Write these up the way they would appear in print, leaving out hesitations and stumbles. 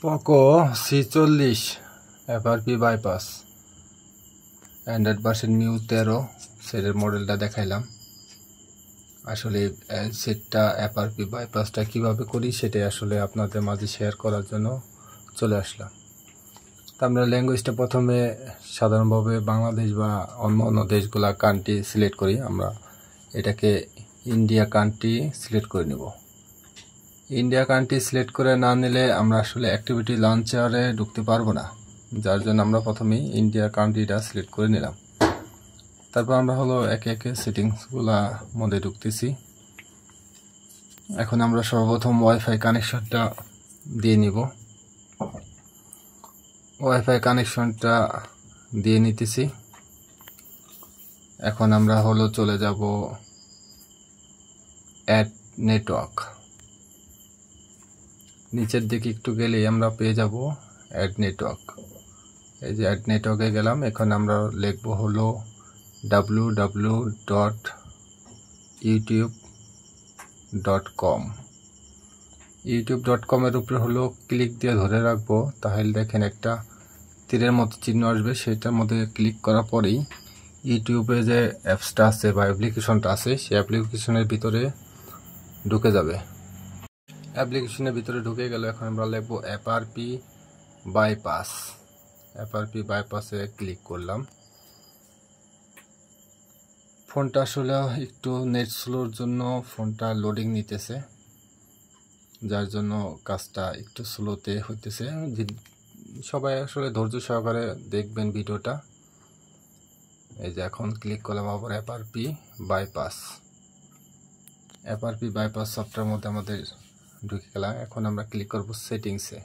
Poco C40 FRP bypass Android version new 13 সেটের মডেলটা দেখাইলাম। আসলে সেটটা FRP বাইপাসটা কিভাবে করি সেটাই আসলে আপনাদের মাঝে শেয়ার করার জন্য চলে আসলাম। তো আমরা ল্যাঙ্গুয়েজটা প্রথমে সাধারণভাবে বাংলাদেশ বা অন্য দেশগুলা কান্ট্রি সিলেক্ট করি। আমরা এটাকে ইন্ডিয়া কান্ট্রি সিলেক্ট করে নেব। ইন্ডিয়া কান্ট্রি সিলেক্ট করে না নিলে আমরা আসলে অ্যাক্টিভিটি লঞ্চারে ঢুকতে পারবো না, যার জন্য আমরা প্রথমেই ইন্ডিয়া কান্ট্রিটা সিলেক্ট করে নিলাম। তারপর আমরা হলো একে একে সেটিংসগুলা মধ্যে ঢুকতেছি। এখন আমরা সর্বপ্রথম ওয়াইফাই কানেকশনটা দিয়ে নিব। ওয়াইফাই কানেকশনটা দিয়ে নিতেছি। এখন আমরা হলো চলে যাব অ্যাড নেটওয়ার্ক। নিচের দিকে একটু গেলেই আমরা পেয়ে যাব অ্যাড নেটওয়ার্ক। এই যে অ্যাড নেটওয়ার্কে গেলাম। এখন আমরা লিখব হলো www.youtube.com। youtube.com এর উপরে হলো ক্লিক দিয়ে ধরে রাখবো। তাহলে দেখেন একটা তীরের মতো চিহ্ন আসবে, সেটার মধ্যে ক্লিক করার পরেই ইউটিউবে যে অ্যাপসটা আছে বা অ্যাপ্লিকেশনটা আছে সেই অ্যাপ্লিকেশনের ভিতরে ঢুকে যাবে। অ্যাপ্লিকেশনের ভিতরে ঢুকে গেল। এখন আমরা লিখবো FRP বাইপাস। FRP বাইপাসে ক্লিক করলাম। ফোনটা আসলে একটু নেট স্লোর জন্য ফোনটা লোডিং নিতেছে, যার জন্য কাজটা একটু স্লোতে হইতেছে। সবাই আসলে ধৈর্য সহকারে দেখবেন ভিডিওটা। এই যে এখন ক্লিক করলাম আবার FRP bypass. FRP bypass software মধ্যে আমাদের ঢুকে গেলাম। এখন আমরা ক্লিক করব সেটিংসে।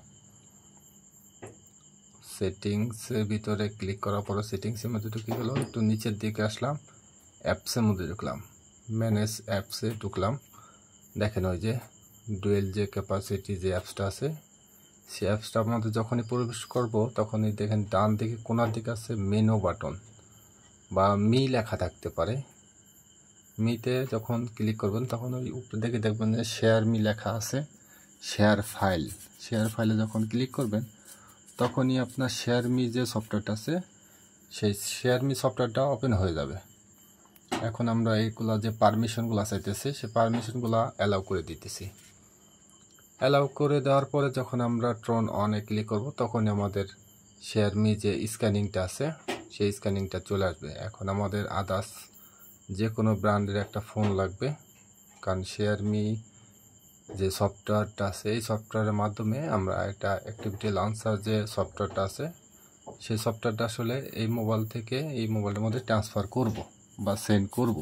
সেটিংসের ভিতরে ক্লিক করার পরে সেটিংসের মধ্যে ঢুকে গেল। একটু নিচের দিকে আসলাম, অ্যাপসের মধ্যে ঢুকলাম, ম্যানেজ অ্যাপসে ঢুকলাম। দেখেন ওই যে ডুয়েল যে ক্যাপাসিটি যে অ্যাপসটা আছে সেই অ্যাপসটার মধ্যে যখনই প্রবেশ করব তখনই দেখেন ডান দিকে কোনার দিকে আছে মেনু বাটন বা মি লেখা থাকতে পারে। মিতে যখন ক্লিক করবেন তখন ওই উপরে দিকে দেখবেন যে শেয়ার মি লেখা আছে, শেয়ার ফাইল। শেয়ার ফাইলে যখন ক্লিক করবেন তখনই আপনার শেয়ার মি যে সফটওয়্যারটা আছে সেই শেয়ার মি সফটওয়্যারটা ওপেন হয়ে যাবে। এখন আমরা এইগুলা যে পারমিশনগুলো চাইতেছি সেই পারমিশনগুলো অ্যালাউ করে দিতেছি। অ্যালাউ করে দেওয়ার পরে যখন আমরা ট্রন অনে ক্লিক করব তখনই আমাদের শেয়ার মি যে স্ক্যানিংটা আছে সেই স্ক্যানিংটা চলে আসবে। এখন আমাদের আদার্স যে কোনো ব্র্যান্ডের একটা ফোন লাগবে, কারণ শেয়ার মি যে সফটওয়্যারটা আছে এই সফটওয়্যারের মাধ্যমে আমরা একটা অ্যাক্টিভিটি লঞ্চার যে সফটওয়্যারটা আছে সেই সফটওয়্যারটা আসলে এই মোবাইল থেকে এই মোবাইলের মধ্যে ট্রান্সফার করব বা সেন্ড করব,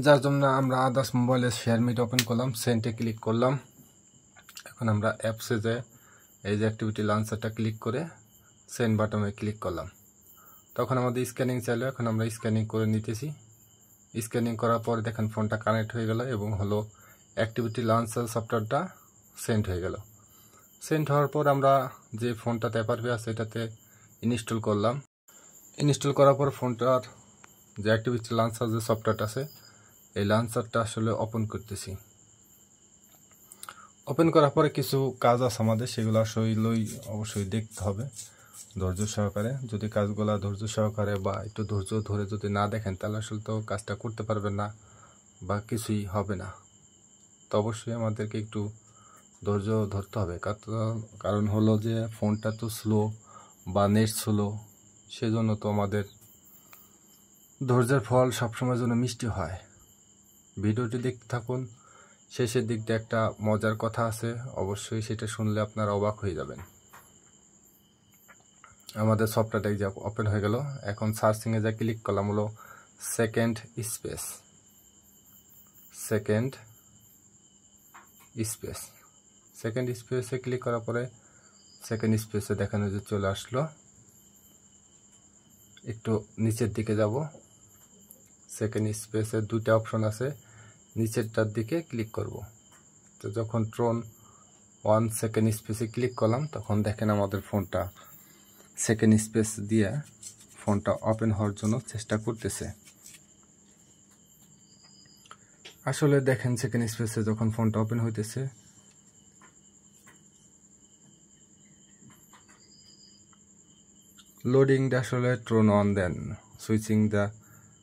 যার জন্য আমরা আদার্স মোবাইলে শেয়ার মিট ওপেন করলাম, সেন্ডে ক্লিক করলাম। এখন আমরা অ্যাপসে যে এই যে অ্যাক্টিভিটি লঞ্চারটা ক্লিক করে সেন্ড বাটনে ক্লিক করলাম। তখন আমাদের স্ক্যানিং চাইলো। এখন আমরা স্ক্যানিং করে নিতেছি। স্ক্যানিং করার পরে দেখেন ফোনটা কানেক্ট হয়ে গেল এবং হলো অ্যাক্টিভিটি লঞ্চার সফটওয়্যারটা সেন্ড হয়ে গেল। সেন্ড হওয়ার পর আমরা যে ফোনটাতে FRP আছে এটাতে ইনস্টল করলাম। ইনস্টল করার পর ফোনটার যে অ্যাক্টিভিটি লঞ্চার যে সফটওয়্যারটা আছে এই লঞ্চারটা আসলে ওপেন করতেছি। ওপেন করার পরে কিছু কাজ আছে আমাদের, সেগুলো আসলেই অবশ্যই দেখতে হবে ধৈর্য সহকারে। যদি কাজগুলো ধৈর্য সহকারে বা একটু ধৈর্য ধরে যদি না দেখেন তাহলে আসলে তো কাজটা করতে পারবেন না বা কিছুই হবে না। তো অবশ্যই আমাদেরকে একটু ধৈর্য ধরতে হবে, কারণ হলো যে ফোনটা তো স্লো বা নেট স্লো, সেজন্য তো আমাদের ধৈর্যের ফল সবসময়ের জন্য মিষ্টি হয়। ভিডিওটি দেখতে থাকুন, শেষের দিকটা একটা মজার কথা আছে, অবশ্যই সেটা শুনলে আপনারা অবাক হয়ে যাবেন। আমাদের সফটওয়্যারটা যা ওপেন হয়ে গেল। এখন সার্চিংয়ে যা ক্লিক করলাম হলো সেকেন্ড স্পেস। সেকেন্ড স্পেসে ক্লিক করার পরে সেকেন্ড স্পেসে দেখানো যে চলে আসলো। একটু নিচের দিকে যাব। সেকেন্ড স্পেসে দুইটা অপশন আছে, নিচেরটার দিকে ক্লিক করব। তো যখন ট্রন 1 সেকেন্ড স্পেসে ক্লিক করলাম তখন দেখেন আমাদের ফোনটা সেকেন্ড স্পেস দিয়ে ফোনটা ওপেন হওয়ার জন্য চেষ্টা করতেছে। আসলে দেখেন সেকেন্ড স্পেসে যখন ফোনটা ওপেন হইতেছে লোডিংটা আসলে turn on then, switching the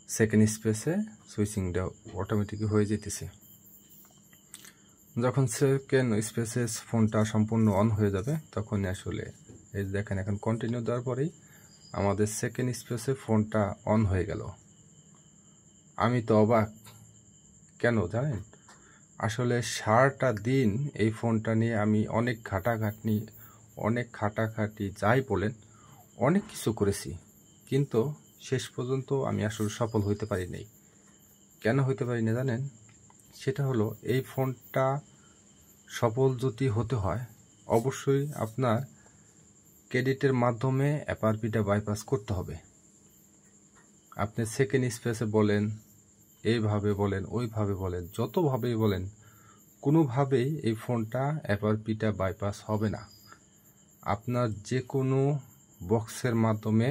second স্পেসে সুইচিংটা অটোমেটিক হয়ে যেতেছে। যখন সেকেন্ড স্পেসে ফোনটা সম্পূর্ণ অন হয়ে যাবে তখনই আসলে এই দেখেন এখন কন্টিনিউ দেওয়ার পরেই আমাদের সেকেন্ড স্পেসে ফোনটা অন হয়ে গেল। আমি তো অবাক, কেন জানেন? আসলে সারাটা দিন এই ফোনটা নিয়ে আমি অনেক ঘাটাঘাটি যাই বলেন অনেক কিছু করেছি, কিন্তু শেষ পর্যন্ত আমি আসলে সফল হইতে পারি নাই। কেন হইতে পারি না জানেন? সেটা হলো এই ফোনটা সফল যদি হতে হয় অবশ্যই আপনার ক্রেডিটের মাধ্যমে এফআরপিটা বাইপাস করতে হবে। আপনি সেকেন্ড স্পেসে বলেন, এইভাবে বলেন, ওইভাবে বলেন, যতভাবেই বলেন, কোনোভাবেই এই ফোনটা এফআরপিটা বাইপাস হবে না। আপনার যে কোনো বক্সের মাধ্যমে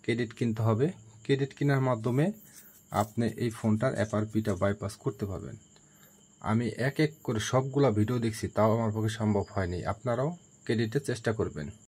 ক্রেডিট কিনতে হবে, ক্রেডিট কেনার মাধ্যমে আপনি এই ফোনটার এফআরপিটা বাইপাস করতে পারবেন। আমি এক এক করে সবগুলা ভিডিও দেখছি, তাও আমার পক্ষে সম্ভব হয়নি। আপনারাও ক্রেডিটের চেষ্টা করবেন।